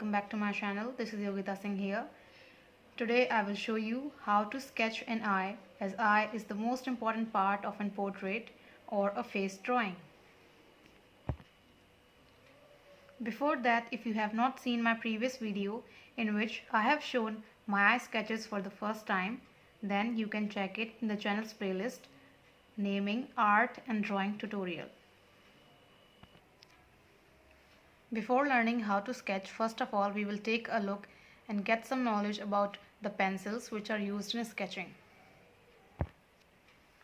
welcome back to my channel. This is Yogita Singh here. Today I will show you how to sketch an eye, as eye is the most important part of a portrait or a face drawing. Before that, if you have not seen my previous video in which I have shown my eye sketches for the first time, then you can check it in the channel's playlist naming Art and Drawing Tutorial. Before learning how to sketch, first of all we will take a look and get some knowledge about the pencils which are used in sketching.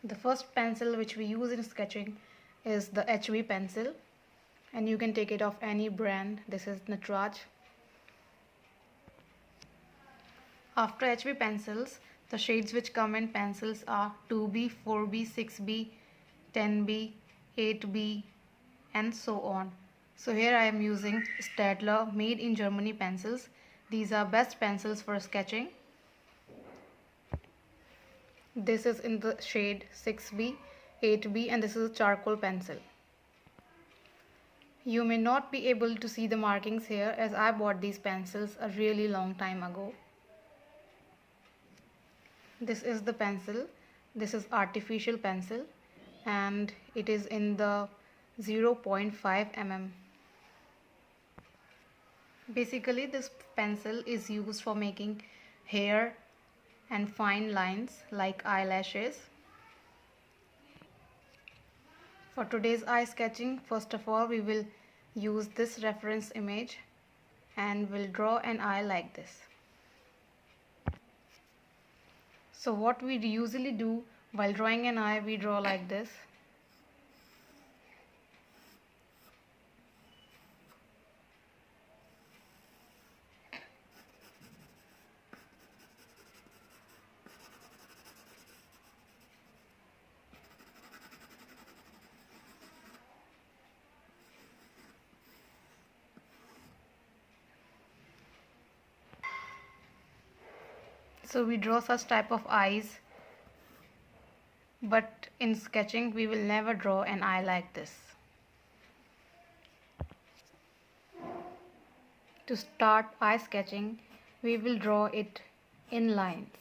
The first pencil which we use in sketching is the HB pencil, and you can take it of any brand. This is NATRAJ. After HB pencils, the shades which come in pencils are 2B, 4B, 6B, 10B, 8B and so on. So here I am using STADLER made in Germany pencils. These are best pencils for sketching. This is in the shade 6B, 8B and this is a charcoal pencil. You may not be able to see the markings here as I bought these pencils a really long time ago. This is the pencil. This is artificial pencil and it is in the 0.5 mm. Basically this pencil is used for making hair and fine lines like eyelashes. For today's eye sketching, first of all we will use this reference image and will draw an eye like this. So what we usually do while drawing an eye, we draw like this. So we draw such type of eyes, but in sketching we will never draw an eye like this. To start eye sketching, we will draw it in lines.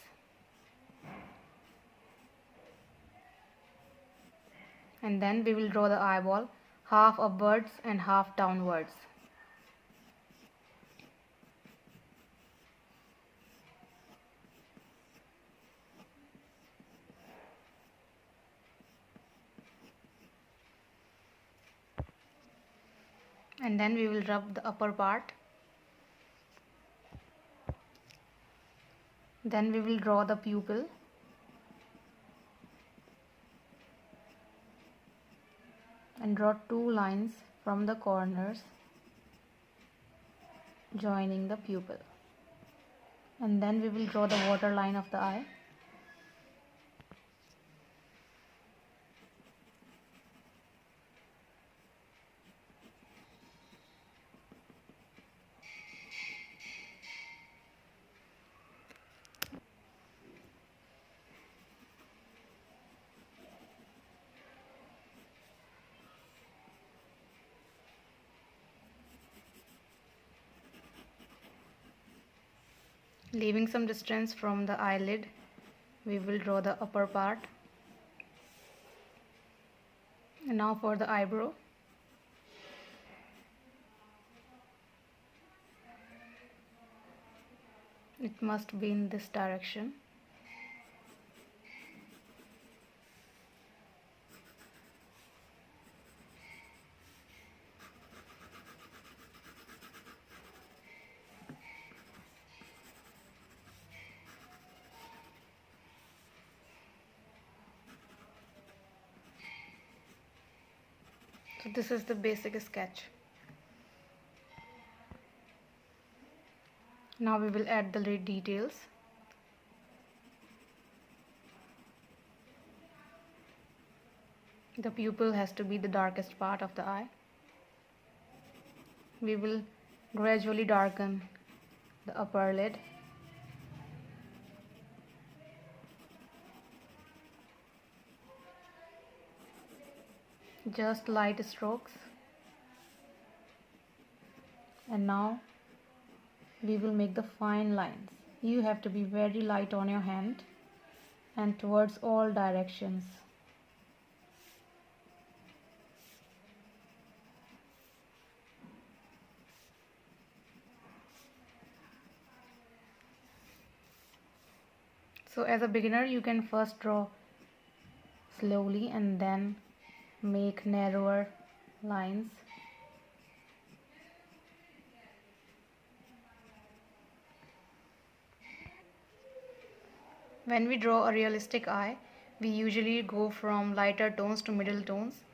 And then we will draw the eyeball half upwards and half downwards. And then we will rub the upper part. Then we will draw the pupil. And draw two lines from the corners joining the pupil. And then we will draw the waterline of the eye. Leaving some distance from the eyelid, we will draw the upper part. And now for the eyebrow. It must be in this direction. So this is the basic sketch. Now we will add the lid details. The pupil has to be the darkest part of the eye. We will gradually darken the upper lid. Just light strokes. And now we will make the fine lines. You have to be very light on your hand and towards all directions. So as a beginner, you can first draw slowly and then make narrower lines. When we draw a realistic eye, we usually go from lighter tones to middle tones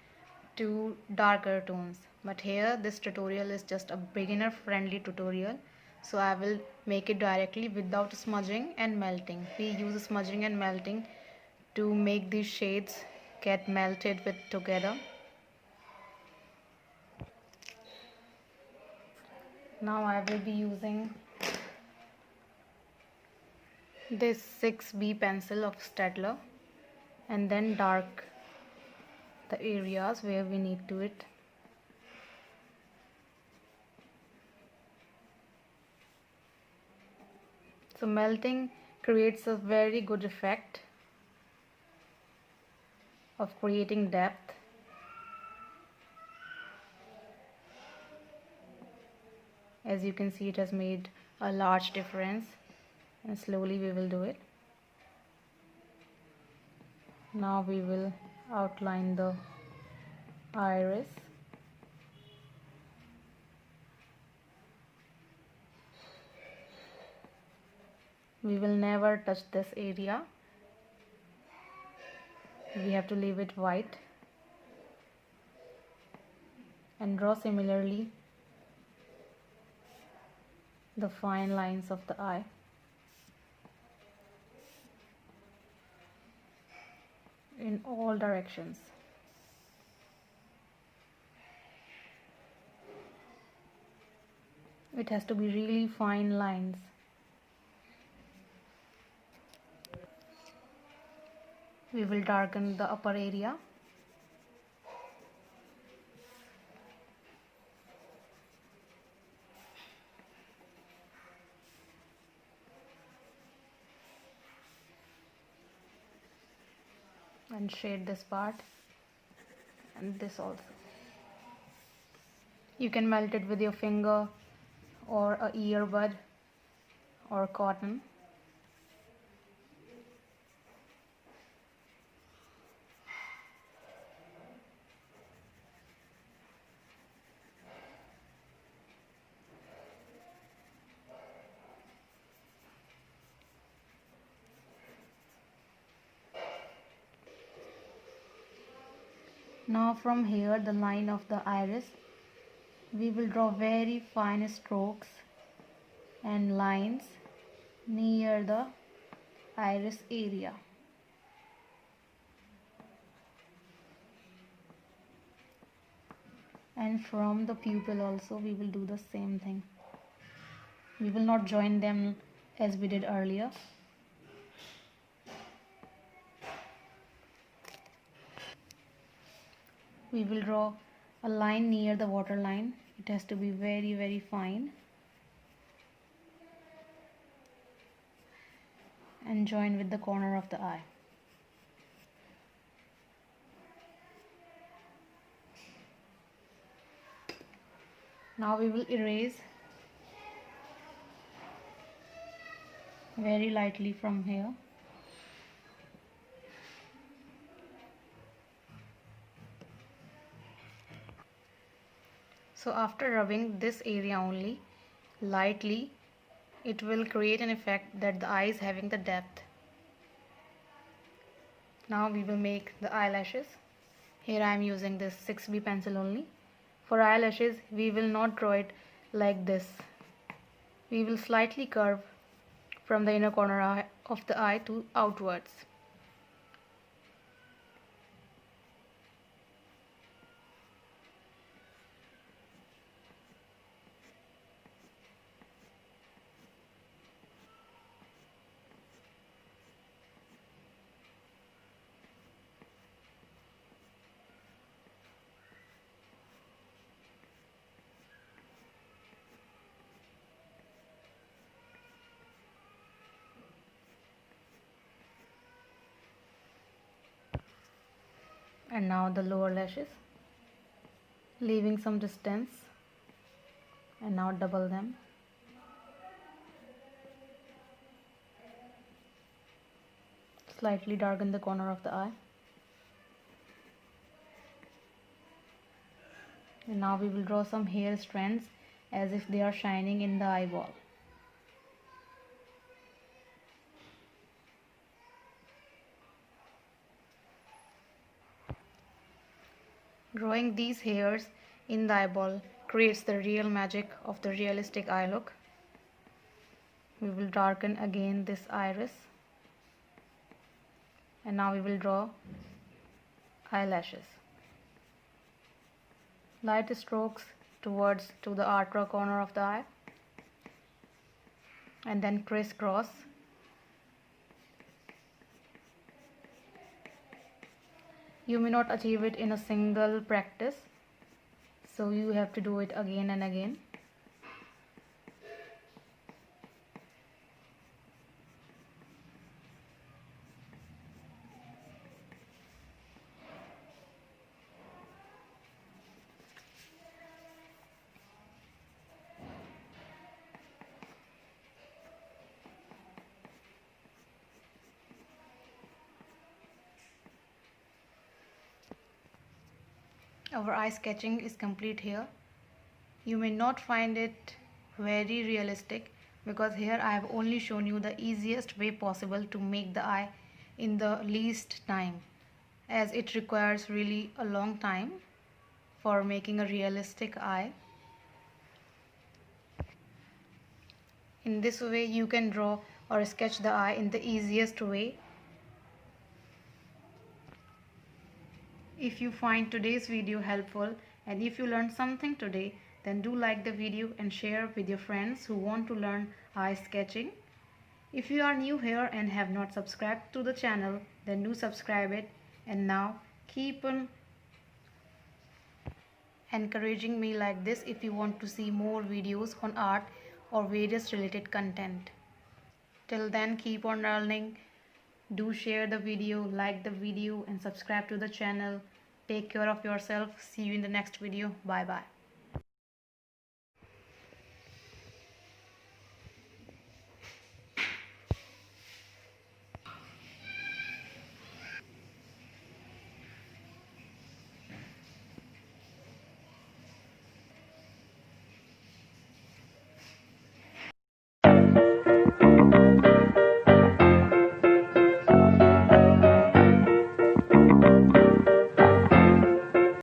to darker tones. But here this tutorial is just a beginner friendly tutorial. So I will make it directly without smudging and melting. We use smudging and melting to make these shades get melted with together. Now I will be using this 6B pencil of Stadler and then dark the areas where we need to it. So melting creates a very good effect of creating depth. As you can see, it has made a large difference, and slowly we will do it. Now we will outline the iris. We will never touch this area. We have to leave it white and draw similarly the fine lines of the eye. In all directions. It has to be really fine lines. We will darken the upper area. And shade this part and this also. You can melt it with your finger or a earbud or cotton. Now from here, the line of the iris, we will draw very fine strokes and lines near the iris area. And from the pupil also we will do the same thing. We will not join them as we did earlier. We will draw a line near the water line. It has to be very, very fine. And join with the corner of the eye. Now we will erase very lightly from here. So after rubbing this area only lightly, it will create an effect that the eye is having the depth. Now we will make the eyelashes. Here I am using this 6B pencil only. For eyelashes, we will not draw it like this. We will slightly curve from the inner corner of the eye to outwards. And now the lower lashes, leaving some distance, and now double them. Slightly darken the corner of the eye. And now we will draw some hair strands as if they are shining in the eyeball. Drawing these hairs in the eyeball creates the real magic of the realistic eye look. We will darken again this iris. And now we will draw eyelashes. Light strokes towards to the outer corner of the eye, and then crisscross. You may not achieve it in a single practice, so you have to do it again and again. Our eye sketching is complete here. You may not find it very realistic because here I have only shown you the easiest way possible to make the eye in the least time, as it requires really a long time for making a realistic eye. In this way you can draw or sketch the eye in the easiest way. If you find today's video helpful and if you learned something today, then do like the video and share with your friends who want to learn eye sketching. If you are new here and have not subscribed to the channel, then do subscribe it, and now keep on encouraging me like this if you want to see more videos on art or various related content. Till then, keep on learning. Do share the video, like the video, and subscribe to the channel. Take care of yourself. See you in the next video. Bye bye.